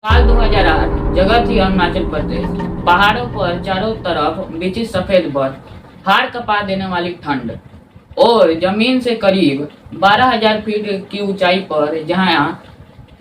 साल 2008 जगह थी अरुणाचल प्रदेश। पहाड़ों पर चारों तरफ बिछी सफेद बर्फ, हाड़ कपा देने वाली ठंड और जमीन से करीब 12,000 फीट की ऊंचाई पर जहां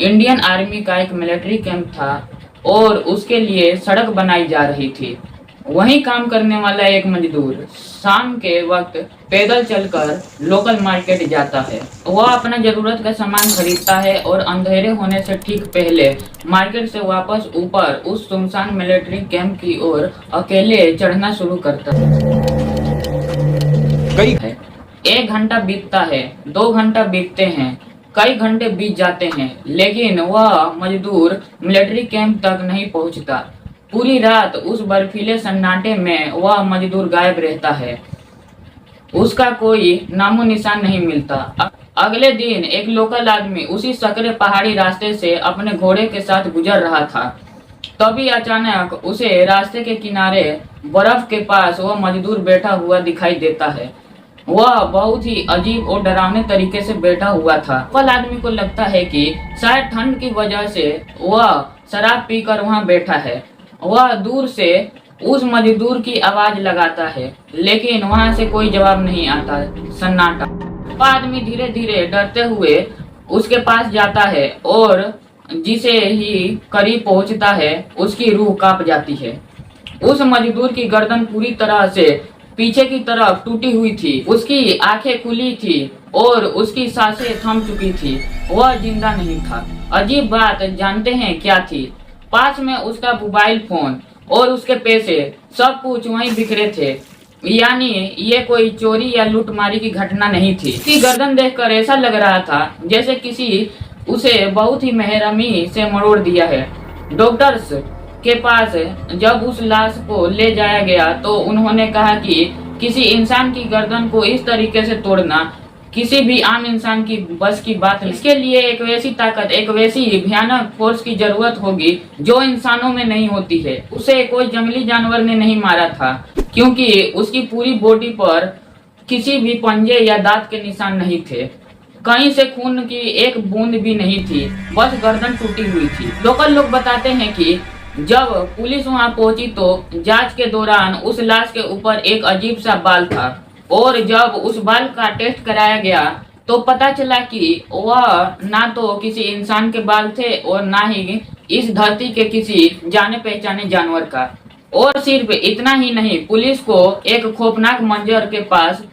इंडियन आर्मी का एक मिलिट्री कैंप था और उसके लिए सड़क बनाई जा रही थी, वहीं काम करने वाला एक मजदूर शाम के वक्त पैदल चलकर लोकल मार्केट जाता है। वह अपना जरूरत का सामान खरीदता है और अंधेरे होने से ठीक पहले मार्केट से वापस ऊपर उस सुनसान मिलिट्री कैंप की ओर अकेले चढ़ना शुरू करता है। एक घंटा बीतता है, 2 घंटा बीतते हैं, कई घंटे बीत जाते हैं, लेकिन वह मजदूर मिलिट्री कैंप तक नहीं पहुंचता। पूरी रात उस बर्फीले सन्नाटे में वह मजदूर गायब रहता है, उसका कोई नामो निशान नहीं मिलता। अगले दिन एक लोकल आदमी उसी सकरे पहाड़ी रास्ते से अपने घोड़े के साथ गुजर रहा था। तभी अचानक उसे रास्ते के किनारे बर्फ के पास वह मजदूर बैठा हुआ दिखाई देता है। वह बहुत ही अजीब और डरावने तरीके से बैठा हुआ था। लोकल आदमी को लगता है कि शायद ठंड की वजह से वह शराब पीकर वहां बैठा है। वह दूर से उस मजदूर की आवाज लगाता है, लेकिन वहां से कोई जवाब नहीं आता। सन्नाटा। वह आदमी धीरे धीरे डरते हुए उसके पास जाता है और जिसे ही करीब पहुंचता है उसकी रूह कांप जाती है। उस मजदूर की गर्दन पूरी तरह से पीछे की तरफ टूटी हुई थी, उसकी आंखें खुली थी और उसकी सांसें थम चुकी थी। वह जिंदा नहीं था। अजीब बात जानते हैं क्या थी? पास में उसका मोबाइल फोन और उसके पैसे, सब कुछ वहीं बिखरे थे। यानी ये कोई चोरी या लूटमारी की घटना नहीं थी। उसकी गर्दन देखकर ऐसा लग रहा था जैसे किसी उसे बहुत ही मेहरमी से मरोड़ दिया है। डॉक्टर्स के पास जब उस लाश को ले जाया गया तो उन्होंने कहा कि किसी इंसान की गर्दन को इस तरीके से तोड़ना किसी भी आम इंसान की बस की बात नहीं। इसके लिए एक वैसी ताकत, एक वैसी भयानक फोर्स की जरूरत होगी जो इंसानों में नहीं होती है। उसे कोई जंगली जानवर ने नहीं मारा था, क्योंकि उसकी पूरी बॉडी पर किसी भी पंजे या दांत के निशान नहीं थे। कहीं से खून की एक बूंद भी नहीं थी, बस गर्दन टूटी हुई थी। लोकल लोग बताते हैं कि जब पुलिस वहां पहुंची तो जांच के दौरान उस लाश के ऊपर एक अजीब सा बाल था और जब उस बाल का टेस्ट कराया गया तो पता चला कि वह ना तो किसी इंसान के बाल थे और ना ही इस धरती के किसी जाने पहचाने जानवर का। और सिर्फ इतना ही नहीं, पुलिस को एक खौफनाक मंजर के पास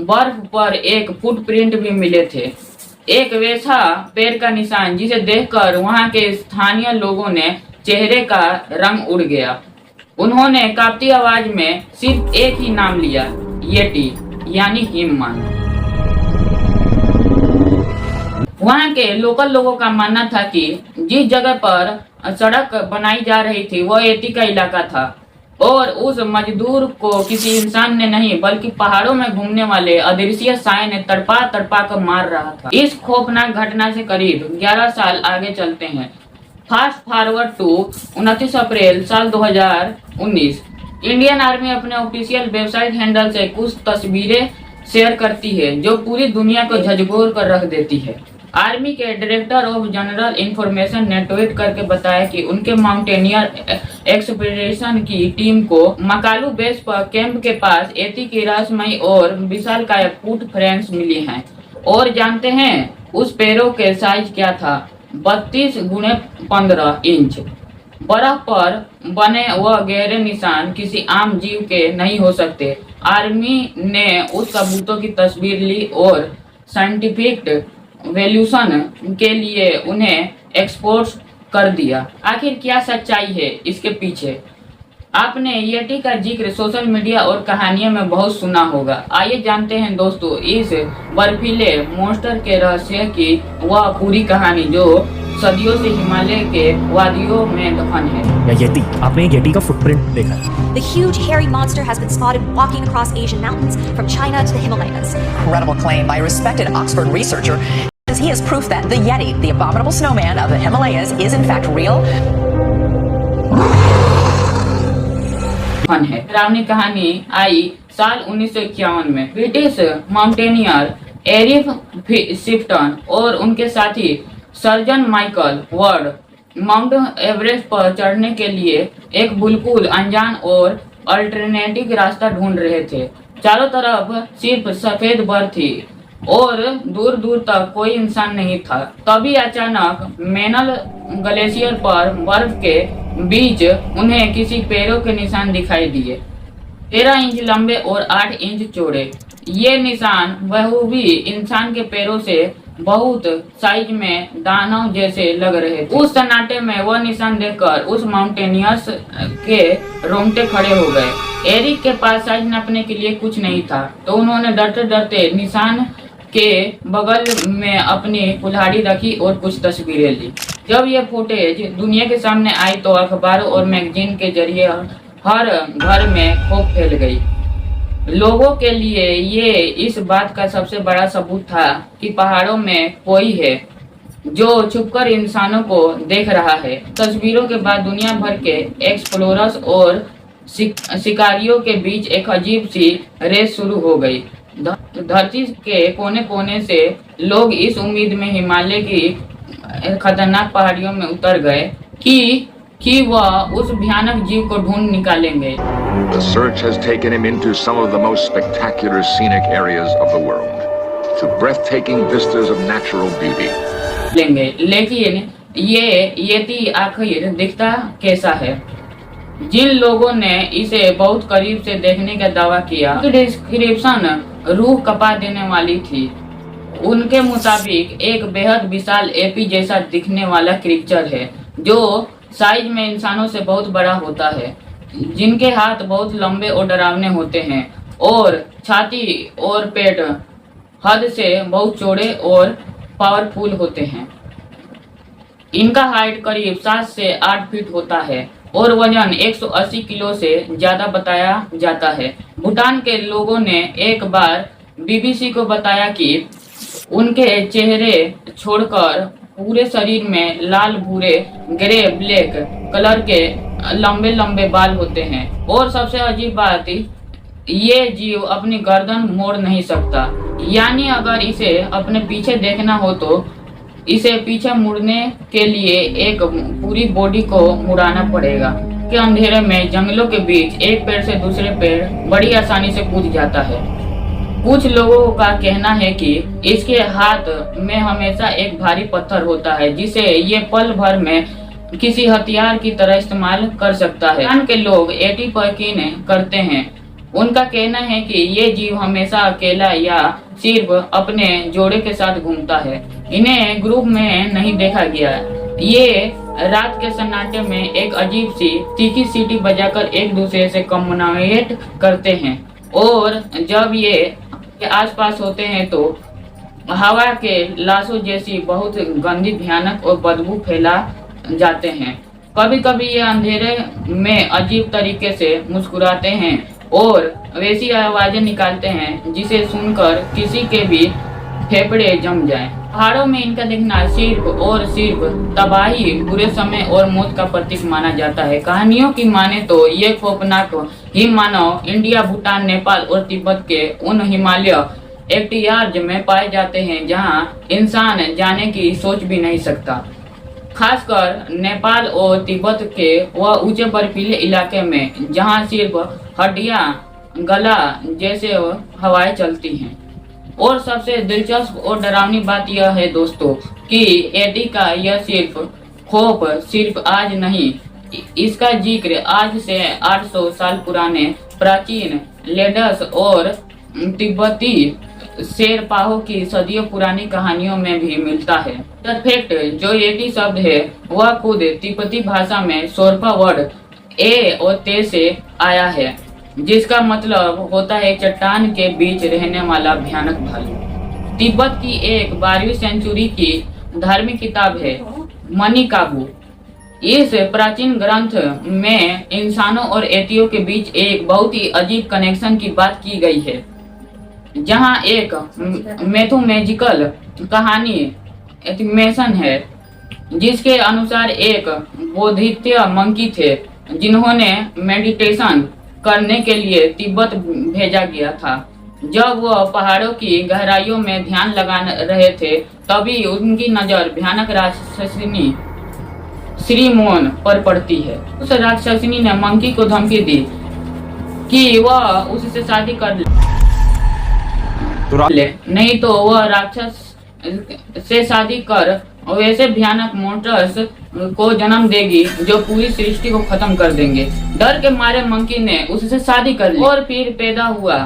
बर्फ पर एक फुटप्रिंट भी मिले थे, एक वैसा पैर का निशान जिसे देखकर वहां के स्थानीय लोगों ने चेहरे का रंग उड़ गया। उन्होंने कांपती आवाज में सिर्फ एक ही नाम लिया, येटी, यानी हिममान। वहां के लोकल लोगों का मानना था कि जिस जगह पर सड़क बनाई जा रही थी वह येटी का इलाका था और उस मजदूर को किसी इंसान ने नहीं बल्कि पहाड़ों में घूमने वाले अदृश्य साए ने तड़पा तड़पा कर मार रहा था। इस खौफनाक घटना से करीब 11 साल आगे चलते हैं। फास्ट फॉरवर्ड टू 29 अप्रैल साल 2019। इंडियन आर्मी अपने ऑफिशियल वेबसाइट हैंडल से कुछ तस्वीरें शेयर करती है जो पूरी दुनिया को झकझोर कर रख देती है। आर्मी के डायरेक्टर ऑफ जनरल इंफॉर्मेशन ने ट्वीट करके बताया कि उनके माउंटेनियर एक्सपीडिशन की टीम को मकालू बेस पर कैंप के पास येटी की रहस्यमयी और विशालकाय फुटप्रिंट्स मिली हैं। और जानते हैं उस पैरों के साइज क्या था? 32 गुणे 15 इंच। बर्फ पर बने वह गहरे निशान किसी आम जीव के नहीं हो सकते। आर्मी ने उस सबूतों की तस्वीर ली और साइंटिफिक वैल्यूएशन के लिए उन्हें एक्सपोर्ट कर दिया। आखिर क्या सच्चाई है इसके पीछे? आपने येटी का जिक्र सोशल मीडिया और कहानियों में बहुत सुना होगा। आइए जानते हैं दोस्तों इस बर्फीले मॉन्स्टर के रहस्य की वह पूरी कहानी जो सदियों से हिमालय के वादियों में दफन है। येटी, आपने येटी का फुटप्रिंट देखा है? The huge hairy monster has been spotted walking across Asian mountains from China to the Himalayas. Incredible claim by a respected Oxford researcher says he has proof that the Yeti, the abominable snowman of the Himalayas, is in fact real. है। डरावनी कहानी आई साल 1951 में। British mountaineer Eric शिफ्टन और उनके साथी surgeon Michael word mount Everest पर चढ़ने के लिए एक बिल्कुल अनजान और अल्टरनेटिव रास्ता ढूंढ रहे थे। चारों तरफ सिर्फ सफेद बर्फ थी और दूर दूर तक कोई इंसान नहीं था। तभी अचानक मेनल ग्लेशियर पर बर्फ के बीच उन्हें किसी पैरों के निशान दिखाई दिए, 13 इंच लंबे और 8 इंच चौड़े। ये निशान बहूबी इंसान के पैरों से बहुत साइज में दानव जैसे लग रहे थे। उस सन्नाटे में वह निशान देखकर उस माउंटेनियर्स के रोंगटे खड़े हो गए। एरिक के पास साइज नापने के लिए कुछ नहीं था, तो उन्होंने डरते डरते निशान के बगल में अपनी कुल्हाड़ी रखी और कुछ तस्वीरें ली। जब ये फुटेज दुनिया के सामने आई तो अखबारों और मैगजीन के जरिए हर घर में खौफ फैल गई। लोगों के लिए ये इस बात का सबसे बड़ा सबूत था कि पहाड़ों में कोई है जो छुपकर इंसानों को देख रहा है। तस्वीरों के बाद दुनिया भर के एक्सप्लोरर्स और शिकारियों के बीच एक अजीब सी रेस शुरू हो गई। धरती के कोने कोने से लोग इस उम्मीद में हिमालय की खतरनाक पहाड़ियों में उतर गए कि वह उस भयानक जीव को ढूंढ निकालेंगे। The search has taken him into some of the most spectacular scenic areas of the world, to breathtaking vistas of natural beauty. लेकिन ये येती आखिर दिखता कैसा है? जिन लोगों ने इसे बहुत करीब से देखने का दावा किया, डिस्क्रिप्शन रूह कपा देने वाली थी। उनके मुताबिक एक बेहद विशाल एपी जैसा दिखने वाला क्रीचर है जो साइज में इंसानों से बहुत बड़ा होता है, जिनके हाथ बहुत लंबे और डरावने होते हैं और छाती और पेट हद से बहुत चौड़े और पावरफुल होते हैं। इनका हाइट करीब 7 से 8 फीट होता है और वजन 180 किलो से ज्यादा बताया जाता है। भूटान के लोगों ने एक बार बीबीसी को बताया कि उनके चेहरे छोड़कर पूरे शरीर में लाल भूरे ग्रे ब्लैक कलर के लंबे लंबे बाल होते हैं और सबसे अजीब बात, ये जीव अपनी गर्दन मोड़ नहीं सकता। यानी अगर इसे अपने पीछे देखना हो तो इसे पीछे मुड़ने के लिए एक पूरी बॉडी को मुड़ाना पड़ेगा। के अंधेरे में जंगलों के बीच एक पेड़ से दूसरे पेड़ बड़ी आसानी से कूद जाता है। कुछ लोगों का कहना है कि इसके हाथ में हमेशा एक भारी पत्थर होता है जिसे ये पल भर में किसी हथियार की तरह इस्तेमाल कर सकता है। भूटान के लोग एटी पर यकीन करते हैं। उनका कहना है कि ये जीव हमेशा अकेला या सिर्फ अपने जोड़े के साथ घूमता है। इन्हें ग्रुप में नहीं देखा गया। ये रात के सन्नाटे में एक अजीब सी तीखी सीटी बजाकर एक दूसरे से कम्युनिकेट करते हैं और जब ये आसपास होते हैं तो हवा के लाशों जैसी बहुत गंदी भयानक और बदबू फैला जाते हैं। कभी कभी ये अंधेरे में अजीब तरीके से मुस्कुराते हैं और वैसी आवाजें निकालते हैं जिसे सुनकर किसी के भी फेफड़े जम जाएं। पहाड़ों में इनका दिखना सिर्फ और सिर्फ तबाही, बुरे समय और मौत का प्रतीक माना जाता है। कहानियों की माने तो ये खौफनाक हिम मानव इंडिया, भूटान, नेपाल और तिब्बत के उन हिमालय एरियाज में पाए जाते हैं जहां इंसान जाने की सोच भी नहीं सकता। खासकर नेपाल और तिब्बत के वह ऊंचे बर्फीले इलाके में जहां सिर्फ हड्डियां गला जैसे हवाएं चलती हैं। और सबसे दिलचस्प और डरावनी बात यह है दोस्तों कि एटी का यह सिर्फ खौफ सिर्फ आज नहीं, इसका जिक्र आज से 800 साल पुराने प्राचीन लेडस और तिब्बती शेरपाहों की सदियों पुरानी कहानियों में भी मिलता है। फैक्ट जो एटी शब्द है वह खुद तिब्बती भाषा में सोरपा वर्ड ए और ते से आया है, जिसका मतलब होता है चट्टान के बीच रहने वाला भयानक भालू। तिब्बत की एक 12वीं सेंचुरी की धार्मिक किताब है मणिकाबू। इस प्राचीन ग्रंथ में इंसानों और एतियों के बीच एक बहुत ही अजीब कनेक्शन की बात की गई है, जहां एक मैथोमैजिकल कहानी एस्टिमेशन है जिसके अनुसार एक बौद्धित्य मंकी थे जिन्होंने मेडिटेशन करने के लिए तिब्बत भेजा गया था। जब वह पहाड़ों की गहराइयों में ध्यान लगा रहे थे तभी उनकी नजर भयानक राक्षसिनी श्रीमोन पर पड़ती है। उस राक्षसिनी ने मंकी को धमकी दी कि वह उससे शादी कर ले, नहीं तो वह राक्षस से शादी कर वैसे भयानक मोटर्स को जन्म देगी जो पूरी सृष्टि को खत्म कर देंगे। डर के मारे मंकी ने उससे शादी कर ली और फिर पैदा हुआ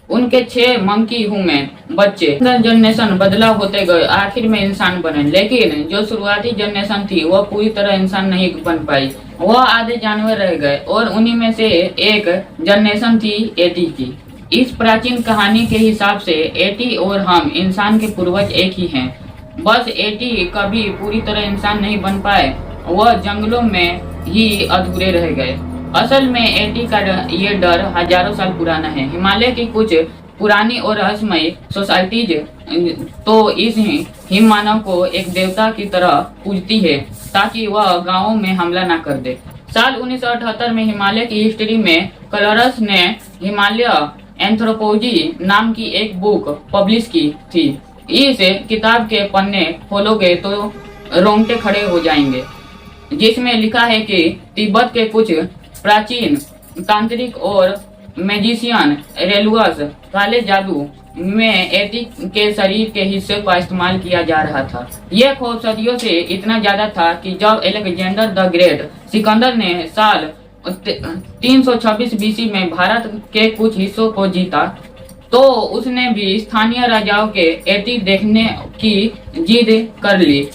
उनके 6 मंकी ह्यूमन बच्चे। जनरेशन बदला होते गए, आखिर में इंसान बने, लेकिन जो शुरुआती जनरेशन थी वह पूरी तरह इंसान नहीं बन पाई। वह आधे जानवर रह गए और उन्हीं में से एक जनरेशन थी एटी की। इस प्राचीन कहानी के हिसाब से एटी और हम इंसान के पूर्वज एक ही हैं। बस एटी कभी पूरी तरह इंसान नहीं बन पाए, वह जंगलों में ही अधूरे रह गए। असल में एटी का ये डर हजारों साल पुराना है। हिमालय की कुछ पुरानी और रहस्यमय सोसाइटीज तो इस हिम मानव को एक देवता की तरह पूजती है ताकि वह गांवों में हमला न कर दे। साल 1978 में हिमालय की हिस्ट्री में कलरस ने हिमालय एंथ्रोपोलॉजी नाम की एक बुक पब्लिश की थी। इस किताब के पन्ने खोलोगे तो रोंगटे खड़े हो जाएंगे, जिसमें लिखा है कि तिब्बत के कुछ प्राचीन तांत्रिक और मैजिशियन रेलुअस काले जादू में एटी के शरीर के हिस्से का इस्तेमाल किया जा रहा था। यह खौफ सदियों से इतना ज्यादा था कि जब अलेक्जेंडर द ग्रेट सिकंदर ने साल 326 बीसी में भारत के कुछ हिस्सों को जीता तो उसने भी स्थानीय राजाओं के एटी देखने की जिद कर ली,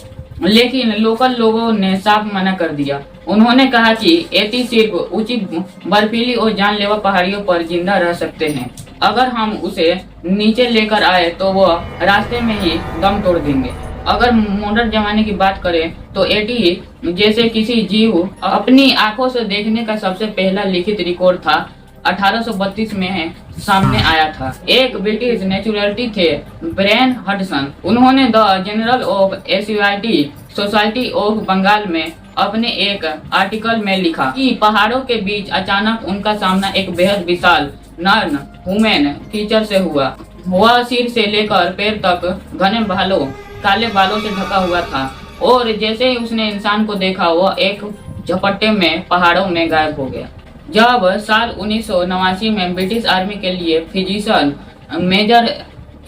लेकिन लोकल लोगों ने साफ मना कर दिया। उन्होंने कहा कि एटी सिर्फ उचित बर्फीली और जानलेवा पहाड़ियों पर जिंदा रह सकते हैं। अगर हम उसे नीचे लेकर आए तो वह रास्ते में ही दम तोड़ देंगे। अगर मॉडर्न जमाने की बात करें तो एटी जैसे किसी जीव अपनी आंखों से देखने का सबसे पहला लिखित रिकॉर्ड था 1832 में सामने आया था। एक ब्रिटिश नेचुरलिस्ट थे ब्रेन हडसन। उन्होंने the journal of Asiatic society of Bengal में अपने एक आर्टिकल में लिखा कि पहाड़ों के बीच अचानक उनका सामना एक बेहद विशाल नर्म ह्यूमन फीचर से हुआ। वह सिर से लेकर पैर तक घने बालों काले बालों से ढका हुआ था और जैसे ही उसने इंसान को देखा वह एक झपट्टे में पहाड़ों में गायब हो गया। जब साल 1989 में ब्रिटिश आर्मी के लिए फिजिशियन मेजर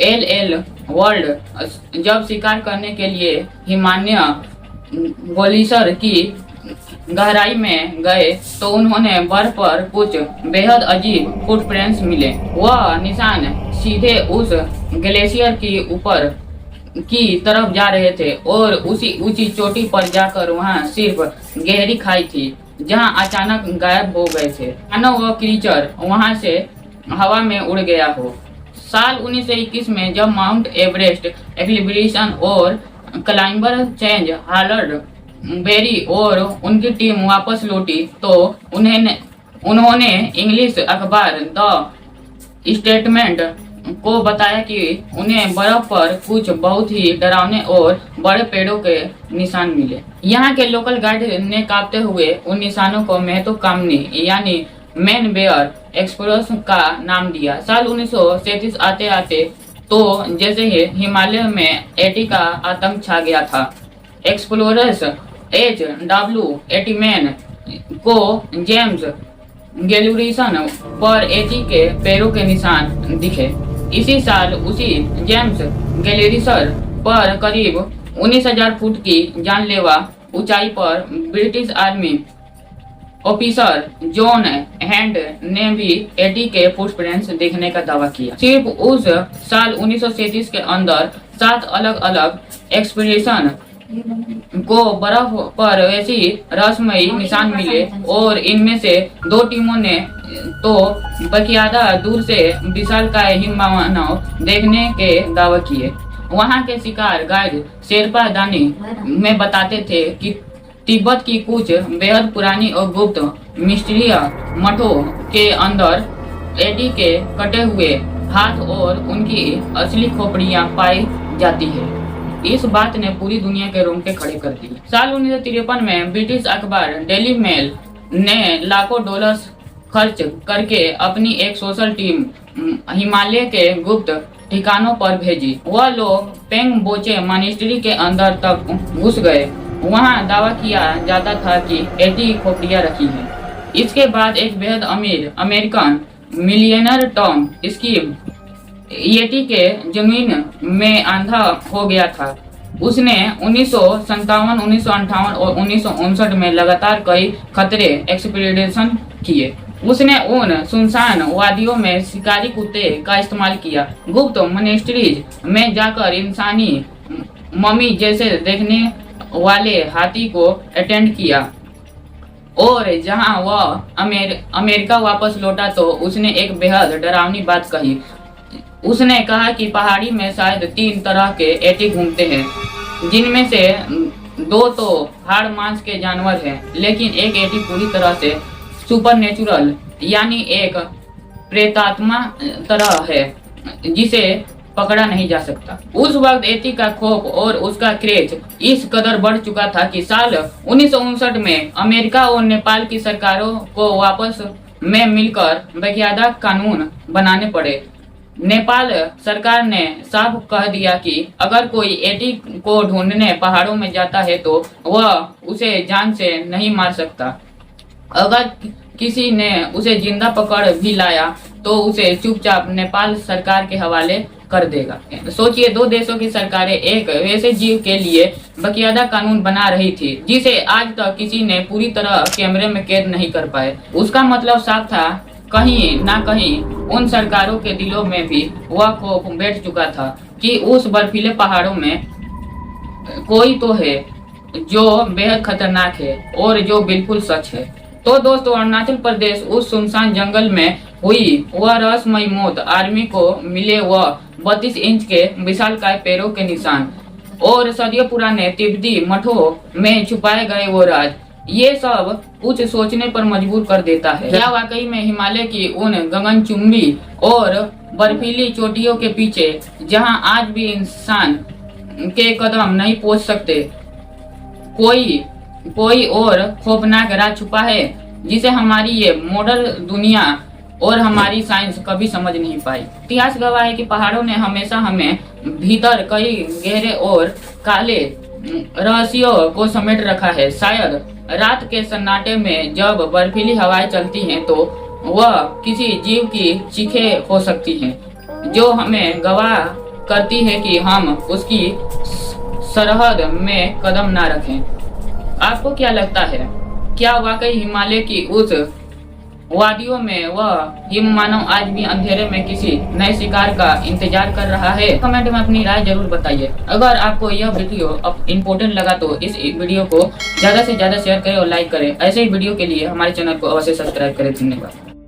एल वर्ल्ड जब शिकार करने के लिए हिमालय ग्लेशियर की गहराई में गए तो उन्होंने बर्फ पर कुछ बेहद अजीब फुटप्रिंट्स मिले। वह निशान सीधे उस ग्लेशियर की ऊपर की तरफ जा रहे थे और उसी ऊंची चोटी पर जाकर वहां सिर्फ गहरी खाई थी जहां अचानक गायब हो गए थे, मानो वह क्रीचर वहां से हवा में उड़ गया हो। साल 1921 में जब माउंट एवरेस्ट एक्सपीडिशन और क्लाइंबर चेंज हार्लड बेरी और उनकी टीम वापस लौटी तो उन्होंने इंग्लिश अखबार द स्टेटमेंट को बताया कि उन्हें बर्फ पर कुछ बहुत ही डरावने और बड़े पेड़ों के निशान मिले। यहाँ के लोकल गाइड ने कांपते हुए उन निशानों को महत्वाकांक्षी यानी मैन बेयर एक्सप्लोरर्स का नाम दिया। साल 1937 आते आते तो जैसे ही हिमालय में एटी का आतंक छा गया था। एक्सप्लोरर्स HW एटीमैन को जेम्स गैलुरिसन पर एटी के पैरों के निशान दिखे। इसी साल उसी जेम्स गैलुरिसन पर करीब 19,000 फुट की जानलेवा ऊंचाई पर British army officer John hand ने भी एटी के फुटप्रिंट्स देखने का दावा किया। सिर्फ उस साल 1937 के अंदर 7 अलग अलग एक्सपीडिशन को बर्फ पर ऐसी रहस्यमयी निशान मिले और इनमें से 2 टीमों ने तो बकायदा दूर से विशालकाय हिममानव देखने के दावे किए। वहां के शिकार गाइड शेरपा दानी में बताते थे कि तिब्बत की कुछ बेहद पुरानी और गुप्त मिस्टीय मठों के अंदर एटी के कटे हुए हाथ और उनकी असली खोपड़ियां पाई जाती है। इस बात ने पूरी दुनिया के रोंगटे खड़े कर दिए। साल 1953 में ब्रिटिश अखबार डेली मेल ने लाखों डॉलर्स खर्च करके अपनी एक सोशल टीम हिमालय के गुप्त ठिकानों पर भेजी। वह लोग पेंग बोचे मॉनेस्ट्री के अंदर तक घुस गए। वहां दावा किया जाता था कि 80 खोपड़ियां रखी हैं। इसके बाद एक बेहद अमीर अमेरिकन मिलियनर टॉम इसकी येटी के जमीन में अंधा हो गया था। उसने 1957, 1958 और 1959 में लगातार कई खतरे एक्सपीडिशन किए। उसने उन सुनसान वादियों में शिकारी कुत्ते का इस्तेमाल किया, गुप्त मॉनेस्ट्रीज में जाकर इंसानी मम्मी जैसे देखने वाले हाथी को अटेंड किया, और जहां वह अमेरिका वापस लौटा तो उसने एक बेहद डरावनी बात कही। उसने कहा कि पहाड़ी में शायद 3 तरह के एटी घूमते हैं, जिनमें से 2 तो हाड़ मांस के जानवर हैं, लेकिन एक एटी पूरी तरह से सुपरनेचुरल यानी एक प्रेतात्मा तरह है जिसे पकड़ा नहीं जा सकता। उस वक्त एटी का खौफ और उसका क्रेज इस कदर बढ़ चुका था कि साल 1959 में अमेरिका और नेपाल की सरकारों को आपस में मिलकर बेकायदा कानून बनाने पड़े। नेपाल सरकार ने साफ कह दिया कि अगर कोई एटी को ढूंढने पहाड़ों में जाता है तो वह उसे जान से नहीं मार सकता। अगर किसी ने उसे जिंदा पकड़ भी लाया तो उसे चुपचाप नेपाल सरकार के हवाले कर देगा। सोचिए, 2 देशों की सरकारें एक वैसे जीव के लिए बाकायदा कानून बना रही थी जिसे आज तक किसी ने पूरी तरह कैमरे में कैद नहीं कर पाए। उसका मतलब साफ था, कहीं ना कहीं उन सरकारों के दिलों में भी वह खौफ बैठ चुका था कि उस बर्फीले पहाड़ों में कोई तो है जो बेहद खतरनाक है और जो बिल्कुल सच है। तो दोस्तों, अरुणाचल प्रदेश उस सुनसान जंगल में हुई वह रहस्यमयी मौत, आर्मी को मिले वह 32 इंच के विशालकाय पैरों के निशान और सदियों पुराने तिब्बती मठों में छुपाए गए वो राज, ये सब कुछ सोचने पर मजबूर कर देता है। क्या वाकई में हिमालय की उन गगनचुंबी और बर्फीली चोटियों के पीछे, जहां आज भी इंसान के कदम नहीं पहुंच सकते, कोई और खौफनाक राज छुपा है जिसे हमारी ये मॉडर्न दुनिया और हमारी साइंस कभी समझ नहीं पाई। इतिहास गवाह है कि पहाड़ों ने हमेशा हमें भीतर कई गहरे और काले रहस्यों को समेट रखा है। शायद रात के सन्नाटे में जब बर्फीली हवाएं चलती हैं तो वह किसी जीव की चीखें हो सकती हैं जो हमें गवाह करती है कि हम उसकी सरहद में कदम ना रखें। आपको क्या लगता है, क्या वाकई हिमालय की उस वादियों में वह हिम मानव आज भी अंधेरे में किसी नए शिकार का इंतजार कर रहा है? कमेंट में अपनी राय जरूर बताइए। अगर आपको यह वीडियो इम्पोर्टेंट लगा तो इस वीडियो को ज्यादा से ज्यादा शेयर करें और लाइक करें। ऐसे ही वीडियो के लिए हमारे चैनल को अवश्य सब्सक्राइब करें। धन्यवाद।